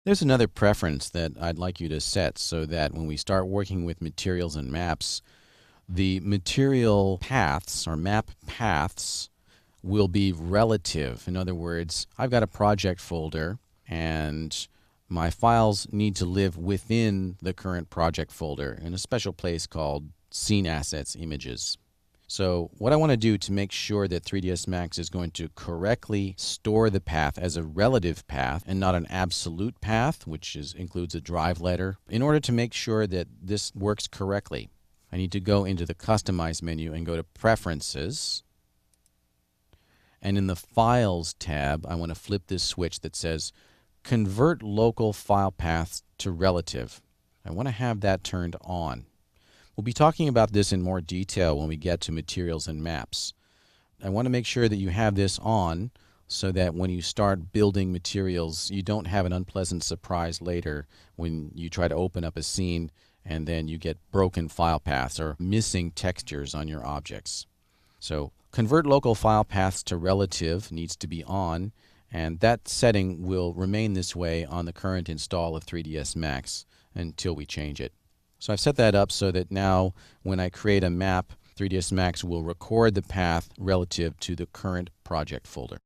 There's another preference that I'd like you to set so that when we start working with materials and maps, the material paths or map paths will be relative. In other words, I've got a project folder and my files need to live within the current project folder in a special place called Scene Assets Images. So what I want to do to make sure that 3ds Max is going to correctly store the path as a relative path and not an absolute path, which includes a drive letter, in order to make sure that this works correctly, I need to go into the Customize menu and go to Preferences. And in the Files tab, I want to flip this switch that says Convert Local File Paths to Relative. I want to have that turned on. We'll be talking about this in more detail when we get to materials and maps. I want to make sure that you have this on so that when you start building materials, you don't have an unpleasant surprise later when you try to open up a scene and then you get broken file paths or missing textures on your objects. So convert local file paths to relative needs to be on, and that setting will remain this way on the current install of 3ds Max until we change it. So I've set that up so that now when I create a map, 3ds Max will record the path relative to the current project folder.